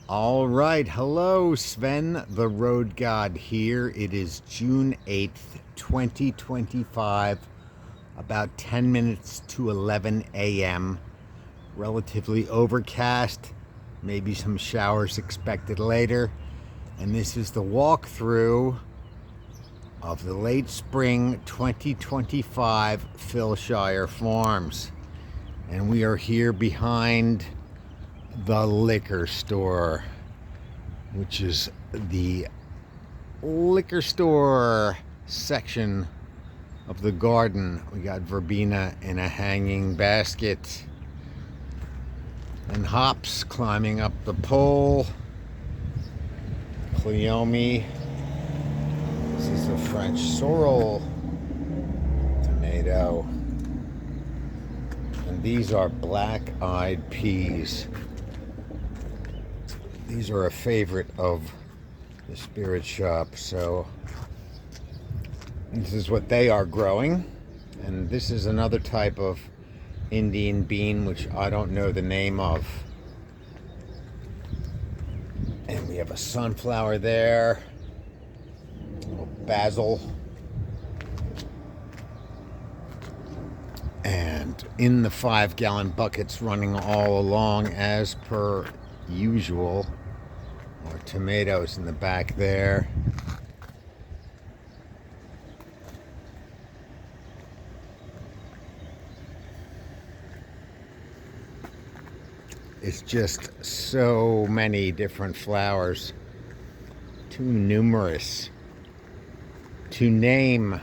All right. Hello, Sven, the Road God here. It is June 8th, 2025, about 10 minutes to 11 a.m. Relatively overcast, maybe some showers expected later. And this is the walkthrough of the late spring 2025 Philshire Farms. And we are here behind the liquor store, which is the liquor store section of the garden. We got verbena in a hanging basket and hops climbing up the pole. Cleome. This is a French sorrel tomato. And these are black-eyed peas. These are a favorite of the spirit shop, so this is what they are growing. And this is another type of Indian bean, which I don't know the name of. And we have a sunflower there, a little basil. And in the 5-gallon buckets running all along as per usual are tomatoes in the back there. It's just so many different flowers, too numerous to name.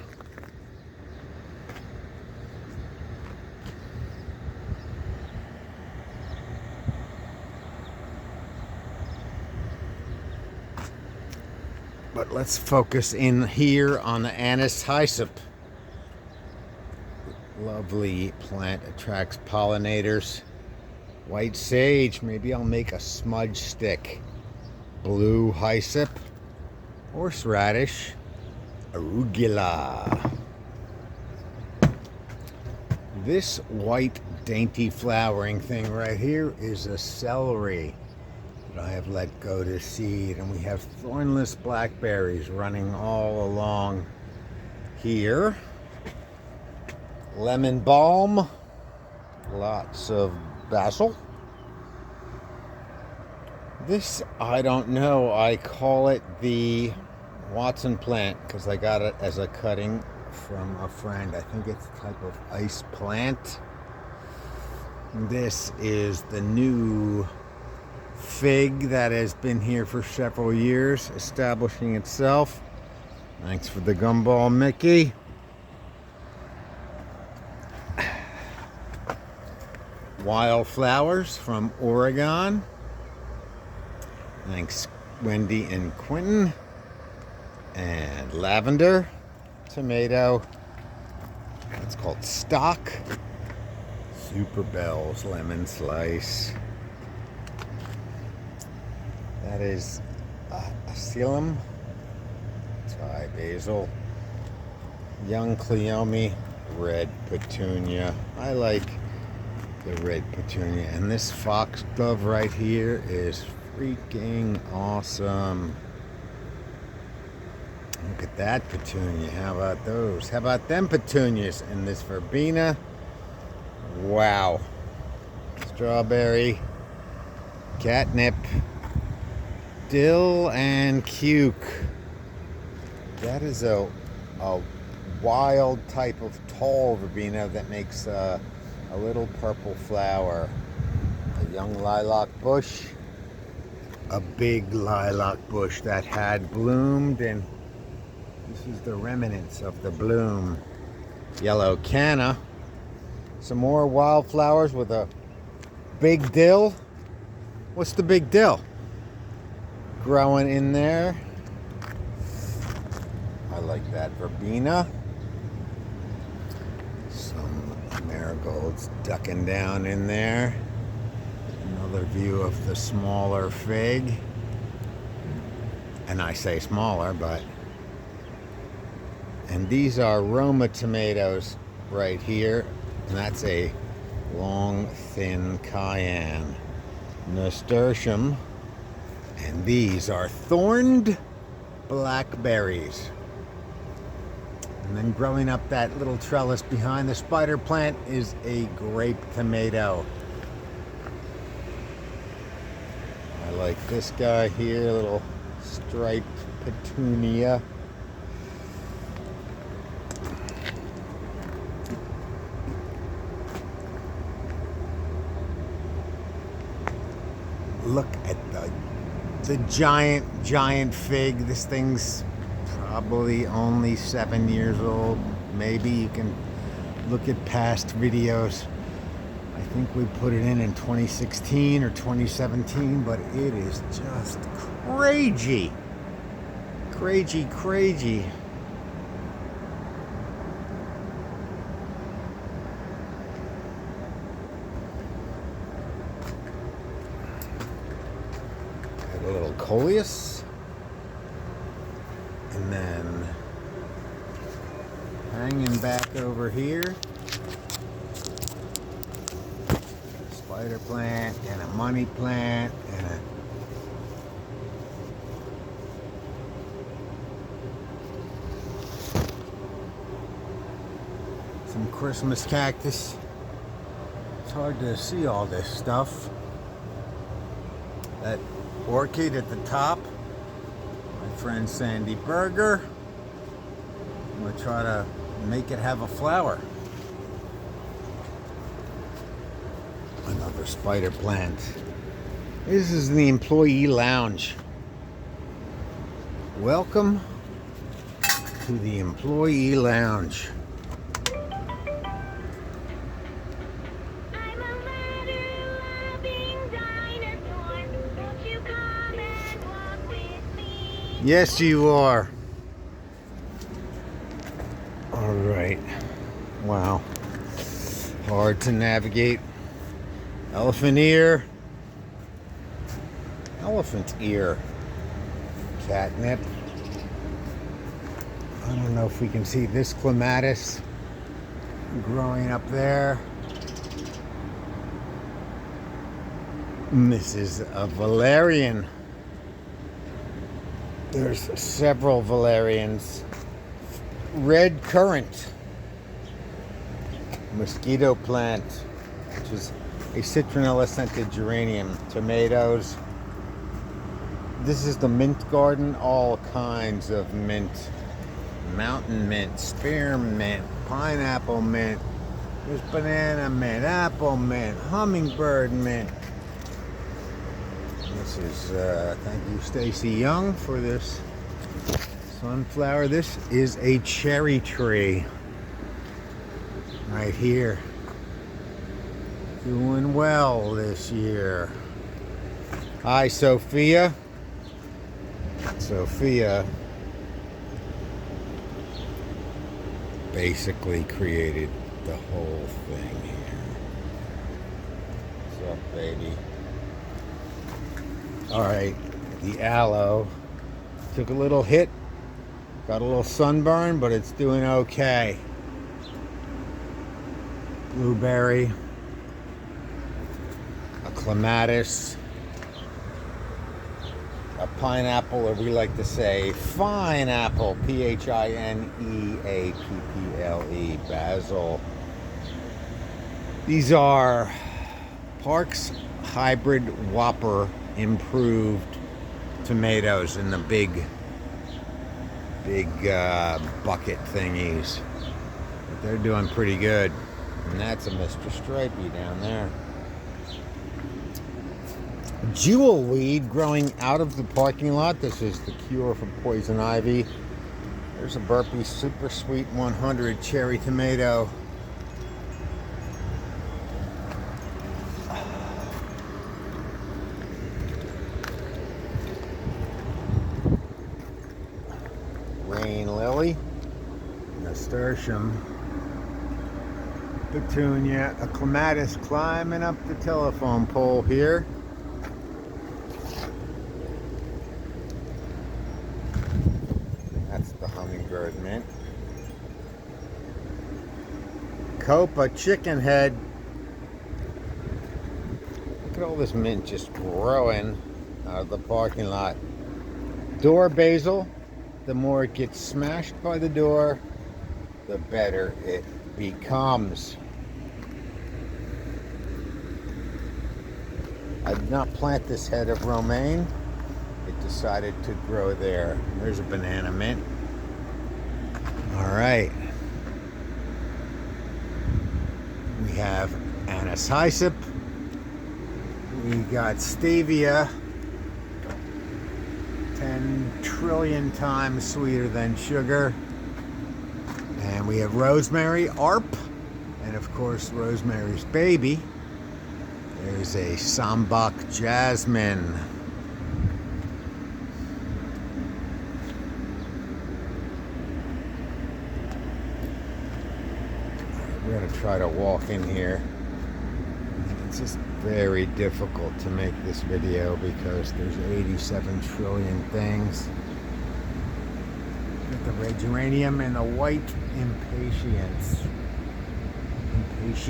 But let's focus in here on the anise hyssop. Lovely plant, attracts pollinators. White sage, maybe I'll make a smudge stick. Blue hyssop, horseradish, arugula. This white dainty flowering thing right here is a celery that I have let go to seed, and we have thornless blackberries running all along here. Lemon balm, lots of basil. This, I don't know, I call it the Watson plant because I got it as a cutting from a friend. I think it's a type of ice plant. This is the new fig that has been here for several years, establishing itself. Thanks for the gumball, Mickey. Wildflowers from Oregon. Thanks, Wendy and Quentin. And lavender, tomato. That's called stock. Super Bells, lemon slice. That is Asylum, Thai basil, young Cleome, red petunia. I like the red petunia. And this foxglove right here is freaking awesome. Look at that petunia. How about those? How about them petunias? And this verbena. Wow. Strawberry, catnip, dill, and cuke. That is a wild type of tall verbena that makes a little purple flower. A young lilac bush, a big lilac bush that had bloomed, and this is the remnants of the bloom. Yellow canna, some more wildflowers with a big dill. What's the big dill? Growing in there. I like that verbena. Some marigolds ducking down in there. Another view of the smaller fig. And I say smaller, but... And these are Roma tomatoes right here. And that's a long, thin cayenne. Nasturtium. And these are thorned blackberries. And then growing up that little trellis behind the spider plant is a grape tomato. I like this guy here, little striped petunia. Look at the giant fig. This thing's probably only 7 years old. Maybe you can look at past videos. I think we put it in 2016 or 2017, but it is just crazy. Crazy. A little coleus, and then hanging back over here, a spider plant and a money plant and some Christmas cactus. It's hard to see all this stuff. That orchid at the top, my friend Sandy Berger. I'm going to try to make it have a flower. Another spider plant. This is the employee lounge. Welcome to the employee lounge. Yes, you are. All right. Wow. Hard to navigate. Elephant ear. Elephant ear. Catnip. I don't know if we can see this clematis growing up there. And this is a valerian. There's several valerians. Red currant. Mosquito plant, which is a citronella scented geranium. Tomatoes. This is the mint garden. All kinds of mint. Mountain mint, spearmint, pineapple mint. There's banana mint, apple mint, hummingbird mint. This is, thank you, Stacy Young, for this sunflower. This is a cherry tree right here. Doing well this year. Hi, Sophia. Sophia basically created the whole thing here. What's up, baby? Alright, the aloe took a little hit, got a little sunburn, but it's doing okay. Blueberry, a clematis, a pineapple, or we like to say fine apple, Pineapple, basil. These are Park's hybrid Whopper improved tomatoes in the big bucket thingies. But they're doing pretty good. And that's a Mr. Stripey down there. Jewel weed growing out of the parking lot. This is the cure for poison ivy. There's a Burpee Super Sweet 100 cherry tomato. Rain lily, nasturtium, petunia, a clematis climbing up the telephone pole here. That's the hummingbird mint. Copa chicken head. Look at all this mint just growing. out of the parking lot. Door basil, the more it gets smashed by the door, the better it becomes. I did not plant this head of romaine. It decided to grow there. There's a banana mint. All right. We have anise hyssop. We got stevia, 10 trillion times sweeter than sugar. And we have rosemary, ARP, and of course rosemary's baby. There's a Sambuc jasmine. We're going to try to walk in here. It's just very difficult to make this video because there's 87 trillion things. Got the red geranium and the white impatiens. There's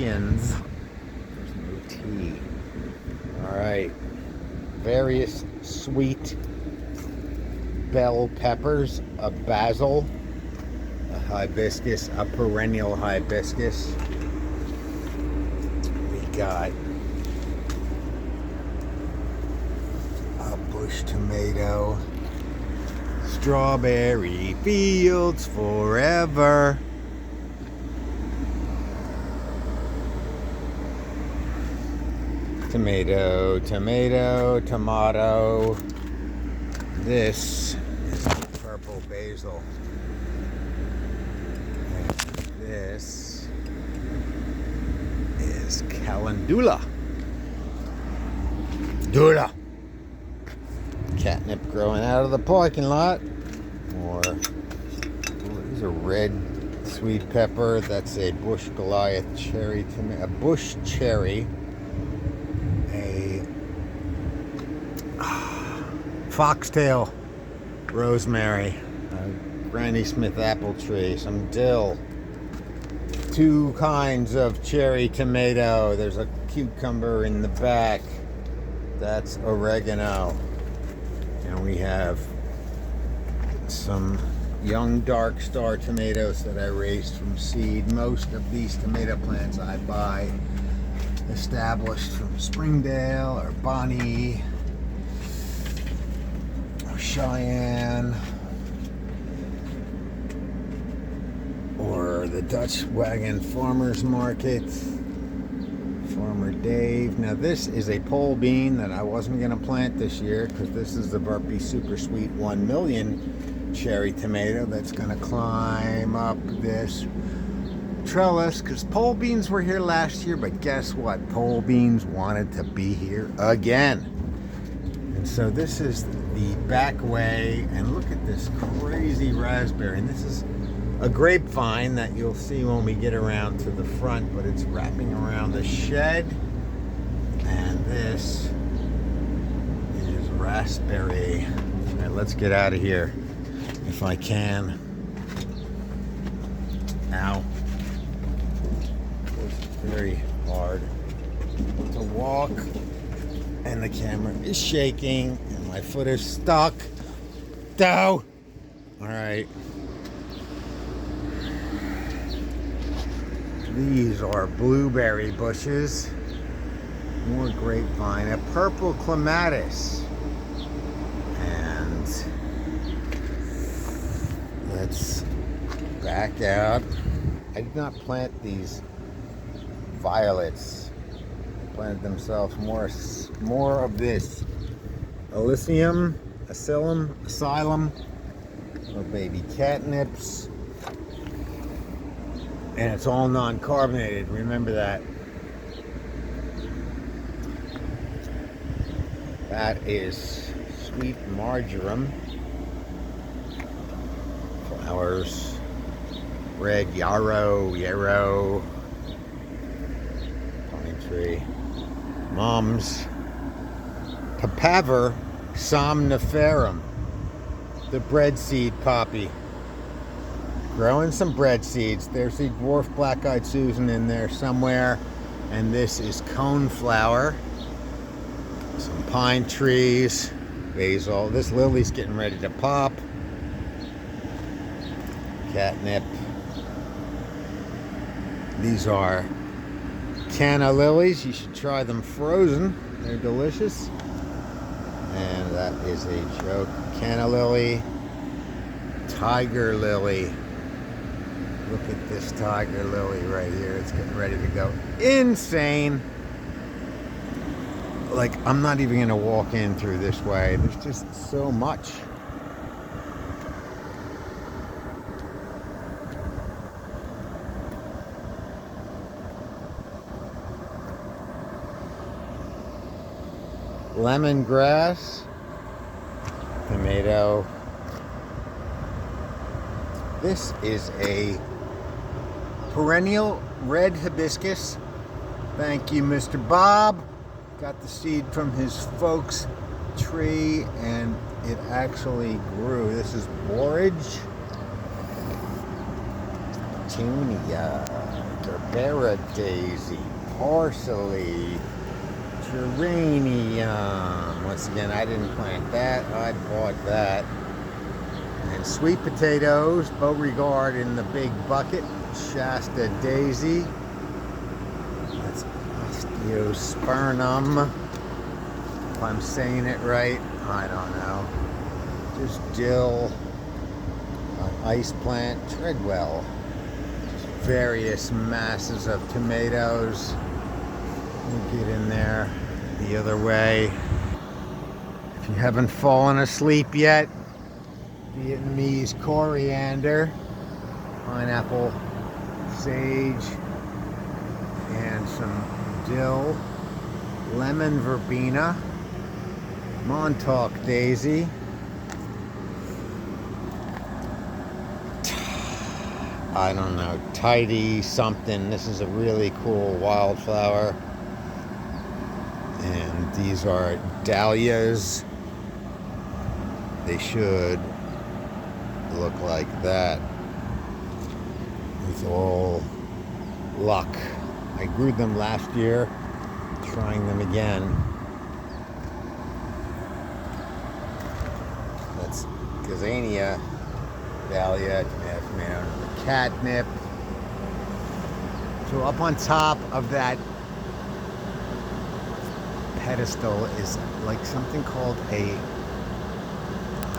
no tea. All right. Various sweet bell peppers, a basil, a hibiscus, a perennial hibiscus. We got a bush tomato, strawberry fields forever. Tomato, tomato, tomato. This is purple basil. And this is calendula. Dula. Catnip growing out of the parking lot. Or there's a red sweet pepper. That's a bush Goliath cherry tomato. A bush cherry. A foxtail rosemary. A Granny Smith apple tree. Some dill. 2 kinds of cherry tomato. There's a cucumber in the back. That's oregano. And we have some young dark star tomatoes that I raised from seed. Most of these tomato plants I buy established from Springdale or Bonnie or Cheyenne or the Dutch Wagon Farmers Market. Farmer Dave. Now this is a pole bean that I wasn't going to plant this year because this is the Burpee Super Sweet 1 million cherry tomato that's going to climb up this trellis because pole beans were here last year, but guess what? Pole beans wanted to be here again. And so this is the back way, and look at this crazy raspberry. And this is a grapevine that you'll see when we get around to the front, but it's wrapping around the shed. And this is raspberry. All right, let's get out of here if I can. Ow. Very hard to walk, and the camera is shaking, and my foot is stuck. Dow. All right. These are blueberry bushes. More grapevine. A purple clematis. And let's back out. I did not plant these violets. Planted themselves more of this Elysium, Asylum, little baby catnips, and it's all non-carbonated. Remember that. That is sweet marjoram. Flowers, red yarrow. Tree. Mom's Papaver somniferum, the breadseed poppy. Growing some bread seeds. There's the dwarf black-eyed Susan in there somewhere. And this is coneflower. Some pine trees. basil. This lily's getting ready to pop. Catnip. These are canna lilies. You should try them frozen. They're delicious. And that is a joke. Canna lily. Tiger lily. Look at this tiger lily right here. It's getting ready to go insane. Like, I'm not even going to walk in through this way. There's just so much. Lemongrass, tomato. This is a perennial red hibiscus. Thank you, Mr. Bob. Got the seed from his folks' tree and it actually grew. This is borage. Petunia, gerbera daisy, parsley, geranium. Once again, I didn't plant that. I bought that. And sweet potatoes, Beauregard in the big bucket, Shasta daisy. That's osteospermum. If I'm saying it right, I don't know. Just dill, an ice plant, Treadwell. Just various masses of tomatoes. We'll get in there the other way. If you haven't fallen asleep yet, Vietnamese coriander, pineapple, sage, and some dill, lemon verbena, Montauk daisy, I don't know, tidy something. This is a really cool wildflower. And these are dahlias. They should look like that with all luck. I grew them last year, trying them again. That's gazania, dahlia, tomato, catnip. So up on top of that pedestal is like something called a, I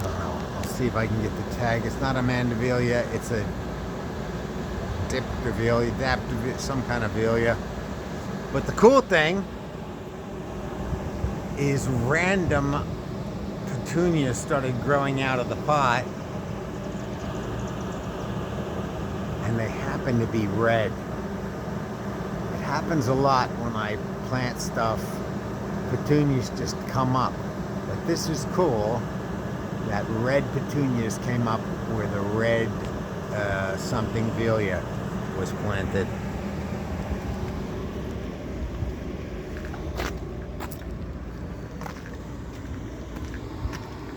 don't know, I'll see if I can get the tag. It's not a mandivilia, it's a diptivilia, some kind of vilia. But the cool thing is random petunias started growing out of the pot, and they happen to be red. It happens a lot when I plant stuff. Petunias just come up. But this is cool that red petunias came up where the red something vilia was planted.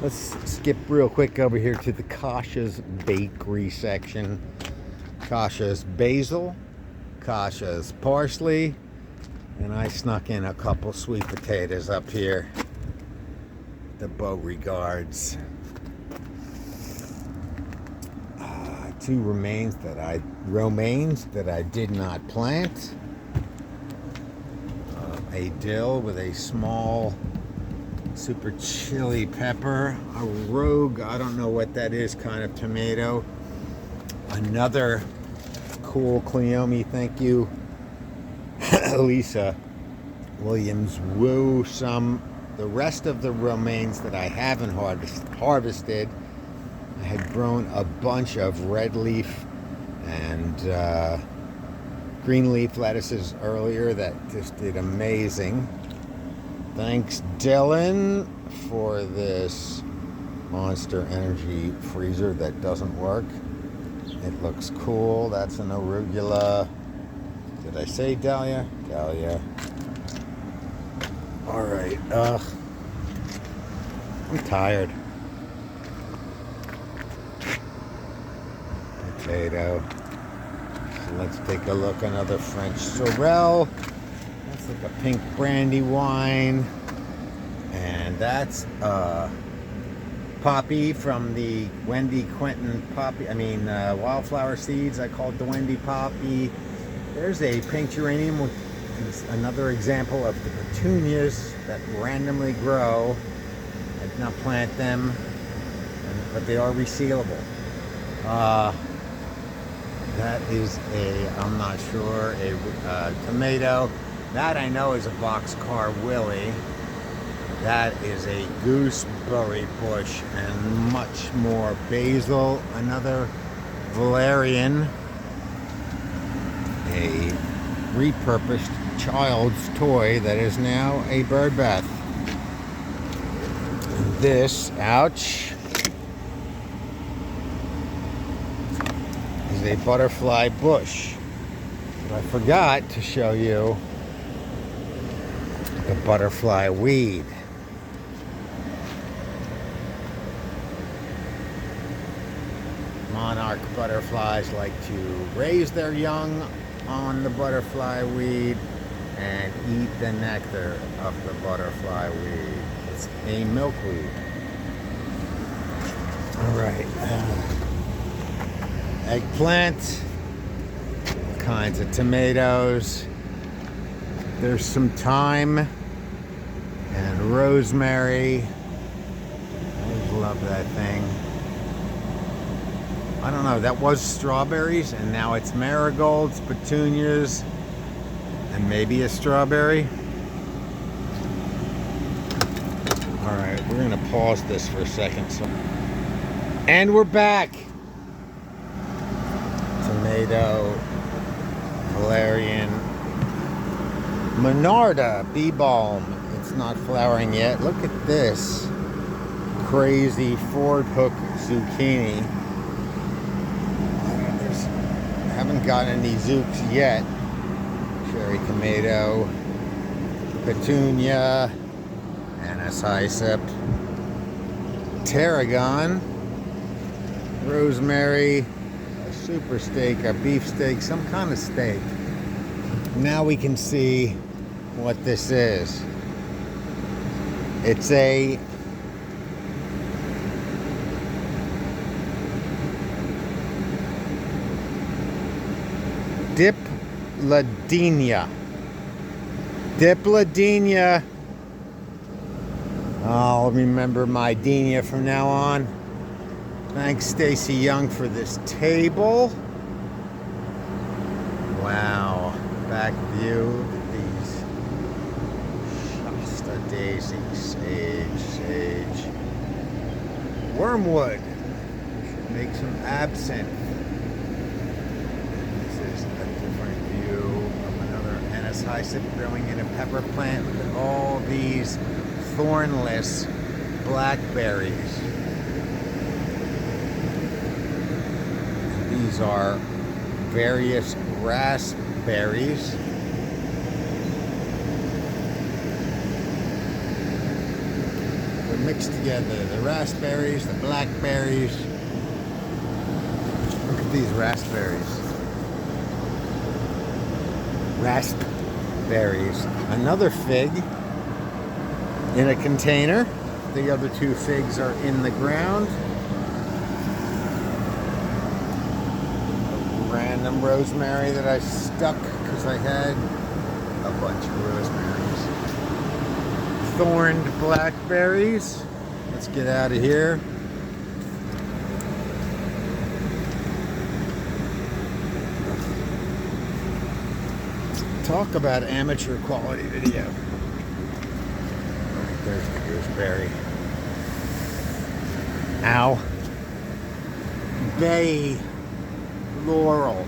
Let's skip real quick over here to the Kasha's bakery section. Kasha's basil, Kasha's parsley, and I snuck in a couple sweet potatoes up here. The Beauregards. Two romaines that I did not plant. A dill with a small super chili pepper. A rogue, I don't know what that is, kind of tomato. Another cool Cleome, thank you, Lisa Williams. Woo, the rest of the romaines that I haven't harvested. I had grown a bunch of red leaf and green leaf lettuces earlier that just did amazing. Thanks, Dylan, for this Monster Energy freezer that doesn't work. It looks cool. That's an arugula. Did I say dahlia? Dahlia. All right. I'm tired. Potato. So let's take a look. Another French sorrel. That's like a pink brandy wine. And that's poppy from the Wendy Quentin poppy. Wildflower seeds. I call it the Wendy poppy. There's a pink geranium, which is another example of the petunias that randomly grow. I did not plant them, but they are resealable. That is I'm not sure, a tomato. That I know is a boxcar willy. That is a gooseberry bush and much more. Basil, another valerian, a repurposed child's toy that is now a bird bath. This, ouch, is a butterfly bush. But I forgot to show you the butterfly weed. Monarch butterflies like to raise their young on the butterfly weed and eat the nectar of the butterfly weed. It's a milkweed. All right. Eggplant, all kinds of tomatoes. There's some thyme and rosemary. I always love that thing. I don't know, that was strawberries and now it's marigolds, petunias, and maybe a strawberry. All right, we're gonna pause this for a second. And we're back. Tomato, valerian, Monarda bee balm. It's not flowering yet. Look at this crazy Ford hook zucchini. Haven't gotten any zooks yet. Cherry tomato, petunia, anisaicip, tarragon, rosemary, a super steak, a beef steak, some kind of steak. Now we can see what this is. It's a Dipladenia. Dipladenia. I'll remember my Denia from now on. Thanks, Stacy Young, for this table. Wow. Back view. Look at these. Shasta daisy, sage. Wormwood. We should make some absinthe. Anisaicip growing in a pepper plant. Look at all these thornless blackberries. These are various raspberries. They're mixed together. The raspberries, the blackberries. Look at these raspberries. Raspberries. Another fig in a container. The other two figs are in the ground. A random rosemary that I stuck because I had a bunch of rosemaries. Thorned blackberries. Let's get out of here. Talk about amateur quality video. There's the gooseberry. Ow. Bay laurel.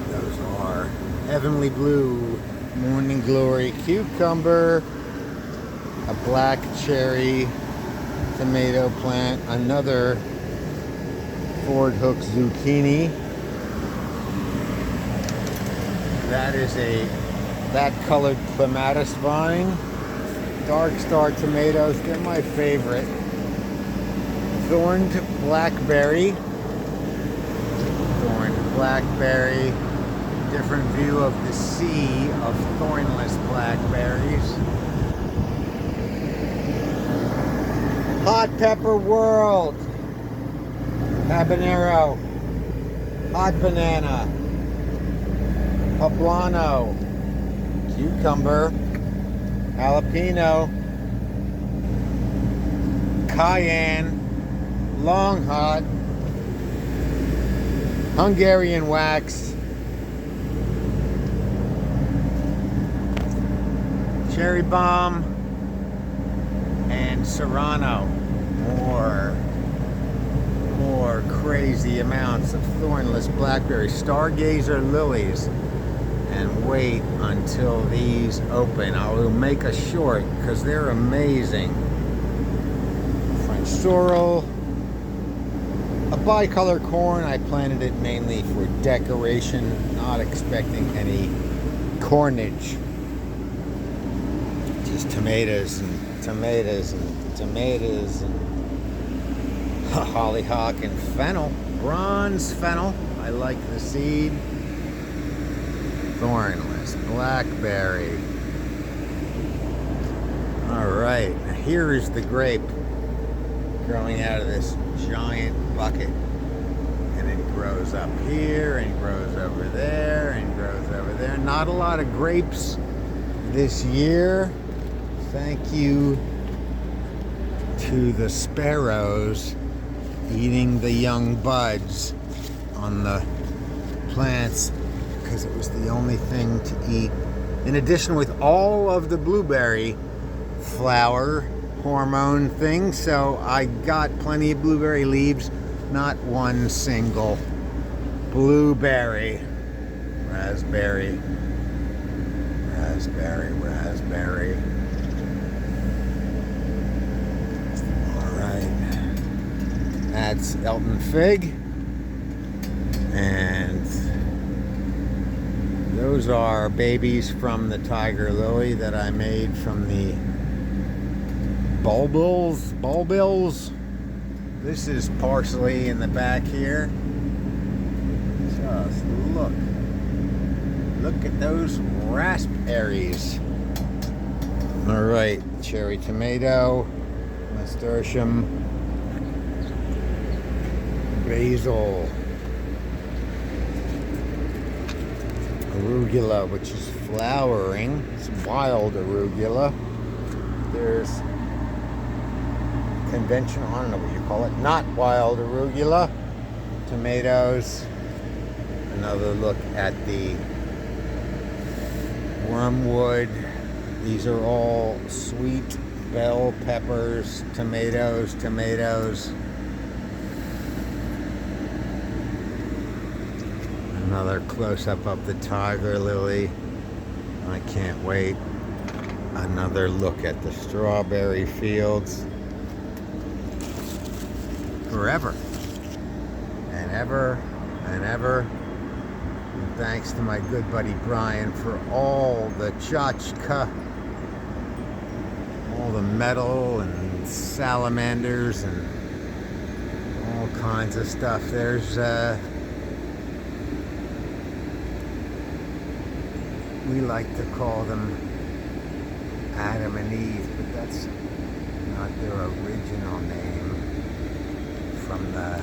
Those are heavenly blue, morning glory cucumber, a black cherry tomato plant, another Ford hook zucchini. That is that colored clematis vine. Dark star tomatoes, they're my favorite. Thorned blackberry. Different view of the sea of thornless blackberries. Hot pepper world. Habanero. Hot banana. Poblano. Cucumber. Jalapeno. Cayenne. Long hot. Hungarian wax. Cherry bomb. And serrano. More crazy amounts of thornless blackberry stargazer lilies. And wait until these open. I will make a short because they're amazing. French sorrel. A bicolor corn. I planted it mainly for decoration, not expecting any cornage. Just tomatoes and tomatoes and tomatoes and hollyhock and fennel. Bronze fennel. I like the seed. Thornless blackberry. Alright, here is the grape growing out of this giant bucket. And it grows up here and grows over there and grows over there. Not a lot of grapes this year. Thank you to the sparrows eating the young buds on the plants because it was the only thing to eat. In addition, with all of the blueberry flower hormone thing, so I got plenty of blueberry leaves, not one single blueberry. Raspberry, raspberry, raspberry. All right, that's Elton fig, and those are babies from the tiger lily that I made from the bulbils. This is parsley in the back here. Just look at those raspberries. All right, cherry tomato, nasturtium, basil, arugula, which is flowering. It's wild arugula. There's conventional, I don't know what you call it, not wild arugula. Tomatoes. Another look at the wormwood. These are all sweet bell peppers, tomatoes. Another close-up of the tiger lily. I can't wait. Another look at the strawberry fields. Forever and ever and ever. And thanks to my good buddy Brian for all the tchotchke, all the metal and salamanders and all kinds of stuff. There's we like to call them Adam and Eve, but that's not their original name from the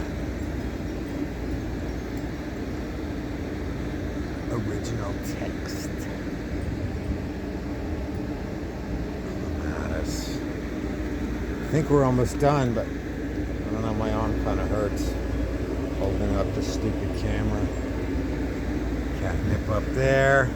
original text. Clematis. I think we're almost done, but I don't know, my arm kind of hurts holding up the stupid camera. Catnip up there.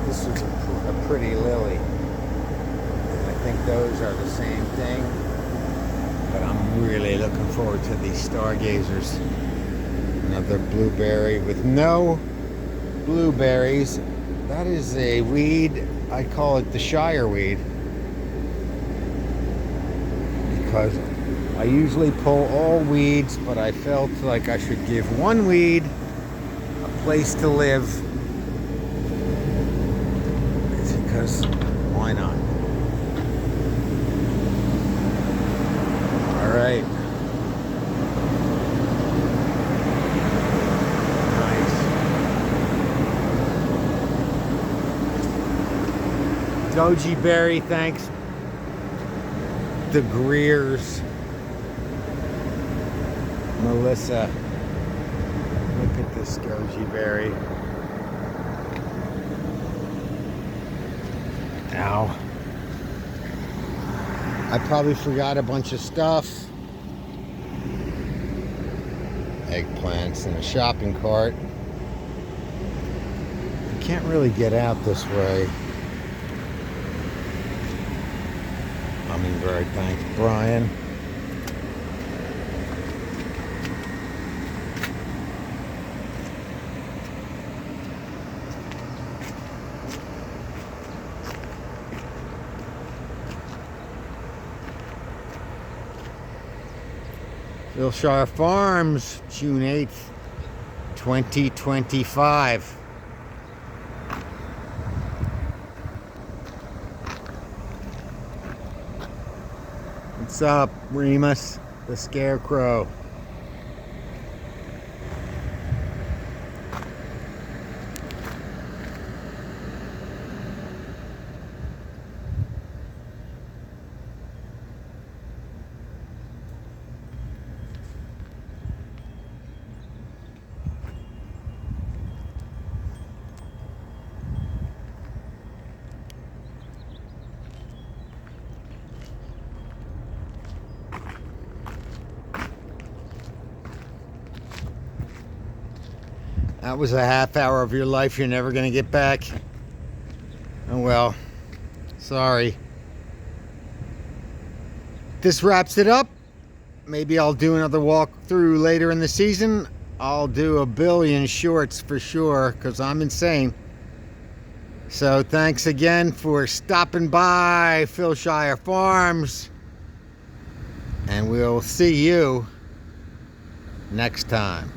This is a pretty lily, and I think those are the same thing, but I'm really looking forward to these stargazers. Another blueberry with no blueberries. That is a weed, I call it the Shire weed, because I usually pull all weeds, but I felt like I should give one weed a place to live. Because why not? All right. goji berry, thanks the Greers. Melissa, look at this goji berry. Ow. I probably forgot a bunch of stuff. Eggplants in a shopping cart. I can't really get out this way. Hummingbird, thanks, Brian. Philshire Pharms, June 8th, 2025. What's up, Remus, the Scarecrow? That was a half hour of your life you're never going to get back. Oh well, sorry. This wraps it up. Maybe I'll do another walkthrough later in the season. I'll do a billion shorts for sure, because I'm insane. So thanks again for stopping by Philshire Pharms. And we'll see you next time.